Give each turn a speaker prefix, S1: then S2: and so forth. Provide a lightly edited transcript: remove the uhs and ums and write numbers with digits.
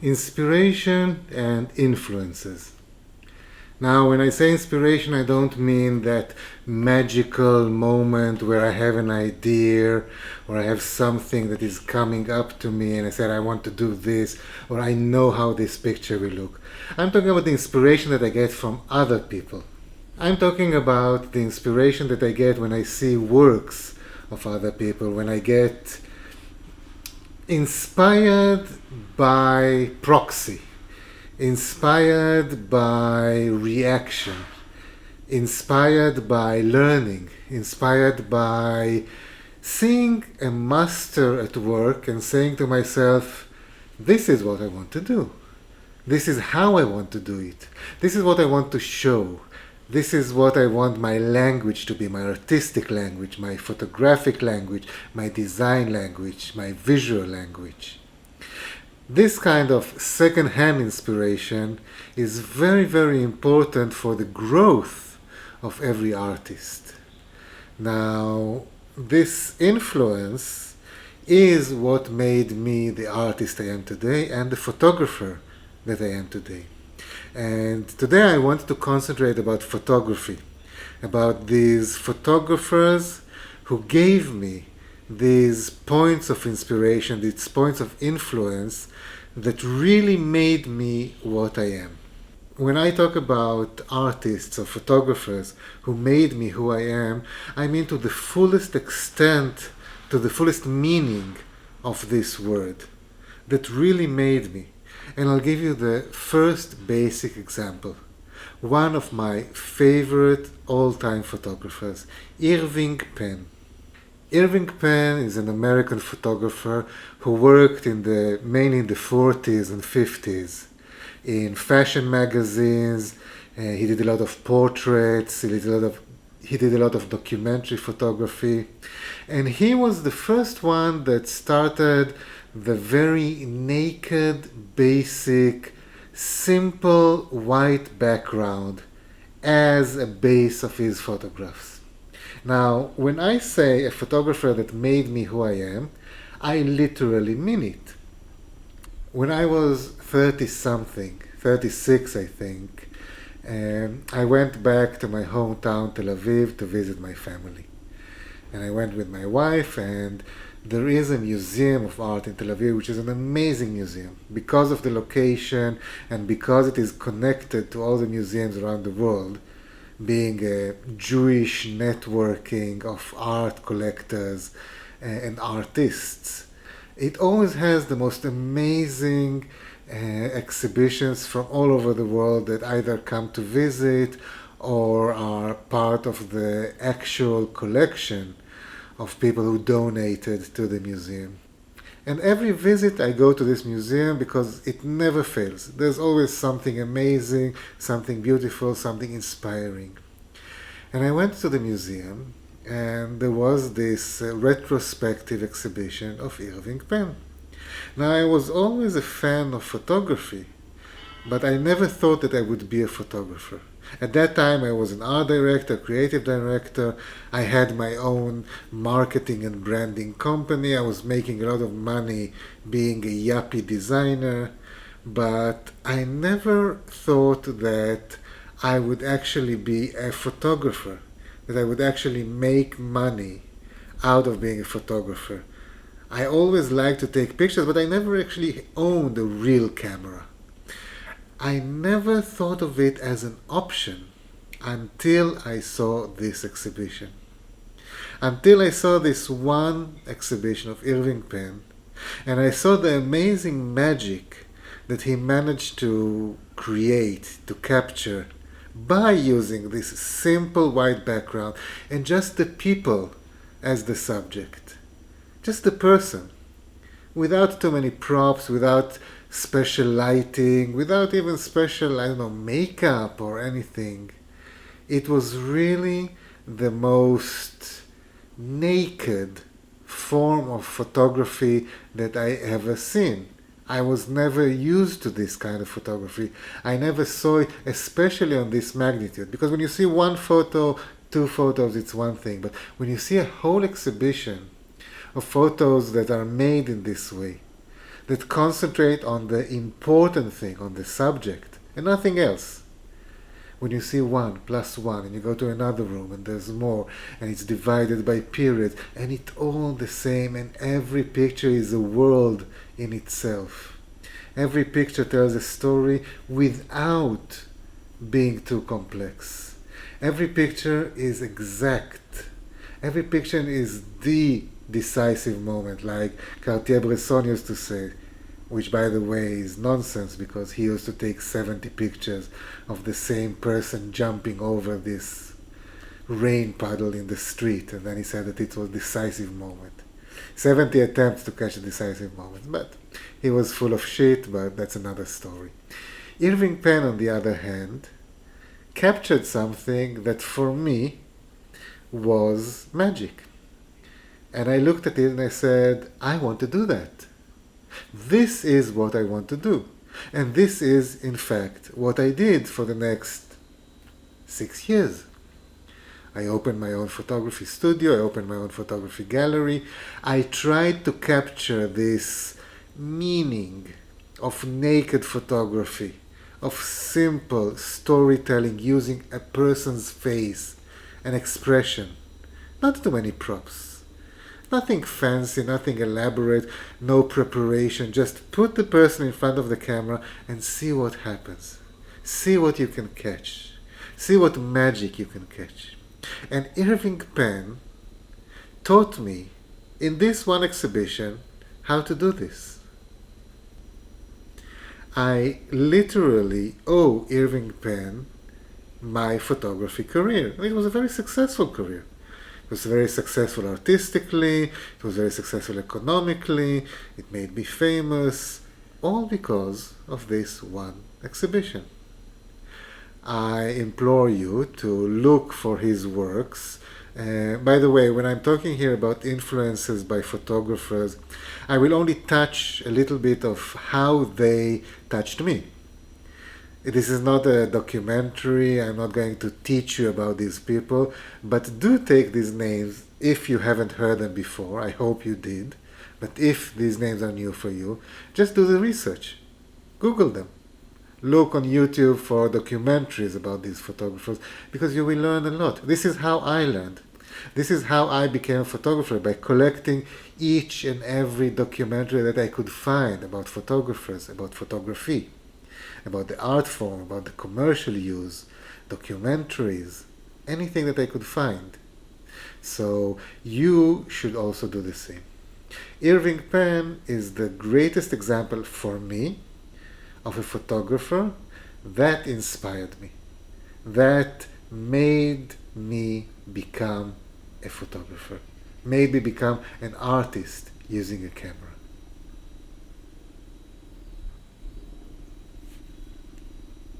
S1: Inspiration and influences. Now, when I say inspiration, I don't mean that magical moment where I have an idea or I have something that is coming up to me and I said, I want to do this, or I know how this picture will look. I'm talking about the inspiration that I get from other people. I'm talking about the inspiration that I get when I see works of other people, when I get inspired by proxy, inspired by reaction, inspired by learning, inspired by seeing a master at work and saying to myself, this is what I want to do. This is how I want to do it. This is what I want to show. This is what I want my language to be, my artistic language, my photographic language, my design language, my visual language. This kind of second-hand inspiration is very, very important for the growth of every artist. Now, this influence is what made me the artist I am today and the photographer that I am today. And today I want to concentrate about photography, about these photographers who gave me these points of inspiration, these points of influence that really made me what I am. When I talk about artists or photographers who made me who I am, I mean to the fullest extent, to the fullest meaning of this word, that really made me. And I'll give you the first basic example. One of my favorite all-time photographers, Irwing Penn. Irwing Penn is an American photographer who worked mainly in the 40s and 50s in fashion magazines. He did a lot of portraits, he did a lot of documentary photography, and he was the first one that started the very naked, basic, simple white background as a base of his photographs. Now, when I say a photographer that made me who I am, I literally mean it. When I was 30-something, 36 I think, I went back to my hometown, Tel Aviv, to visit my family. And I went with my wife, and there is a museum of art in Tel Aviv, which is an amazing museum because of the location and because it is connected to all the museums around the world, being a Jewish networking of art collectors and artists. It always has the most amazing exhibitions from all over the world that either come to visit or are part of the actual collection of people who donated to the museum. And every visit I go to this museum because it never fails. There's always something amazing, something beautiful, something inspiring. And I went to the museum and there was this retrospective exhibition of Irving Penn. Now, I was always a fan of photography, but I never thought that I would be a photographer. At that time, I was an art director, creative director. I had my own marketing and branding company. I was making a lot of money being a yuppie designer, but I never thought that I would actually be a photographer, that I would actually make money out of being a photographer. I always liked to take pictures, but I never actually owned a real camera. I never thought of it as an option until I saw this exhibition. Until I saw this one exhibition of Irving Penn, and I saw the amazing magic that he managed to create, to capture, by using this simple white background and just the people as the subject. Just the person, without too many props, without special lighting, without even special, makeup or anything. It was really the most naked form of photography that I ever seen. I was never used to this kind of photography. I never saw it, especially on this magnitude. Because when you see one photo, two photos, it's one thing. But when you see a whole exhibition of photos that are made in this way, that concentrate on the important thing, on the subject, and nothing else. When you see 1 + 1 and you go to another room and there's more and it's divided by periods and it's all the same, and every picture is a world in itself. Every picture tells a story without being too complex. Every picture is exact. Every picture is the decisive moment, like Cartier-Bresson used to say, which by the way is nonsense because he used to take 70 pictures of the same person jumping over this rain puddle in the street, and then he said that it was a decisive moment. 70 attempts to catch a decisive moment, but he was full of shit, but that's another story. Irving Penn, on the other hand, captured something that for me was magic. And I looked at it and I said, I want to do that. This is what I want to do. And this is, in fact, what I did for the next 6 years. I opened my own photography studio, I opened my own photography gallery. I tried to capture this meaning of naked photography, of simple storytelling using a person's face and expression. Not too many props. Nothing fancy, nothing elaborate, no preparation. Just put the person in front of the camera and see what happens. See what you can catch. See what magic you can catch. And Irving Penn taught me in this one exhibition how to do this. I literally owe Irving Penn my photography career. It was a very successful career. It was very successful artistically, it was very successful economically, it made me famous, all because of this one exhibition. I implore you to look for his works. By the way, when I'm talking here about influences by photographers, I will only touch a little bit of how they touched me. This is not a documentary. I'm not going to teach you about these people, but do take these names if you haven't heard them before. I hope you did. But if these names are new for you, just do the research. Google them. Look on YouTube for documentaries about these photographers because you will learn a lot. This is how I learned. This is how I became a photographer, by collecting each and every documentary that I could find about photographers, about photography, about the art form, about the commercial use, documentaries, anything that I could find. So you should also do the same. Irving Penn is the greatest example for me of a photographer that inspired me, that made me become a photographer, made me become an artist using a camera.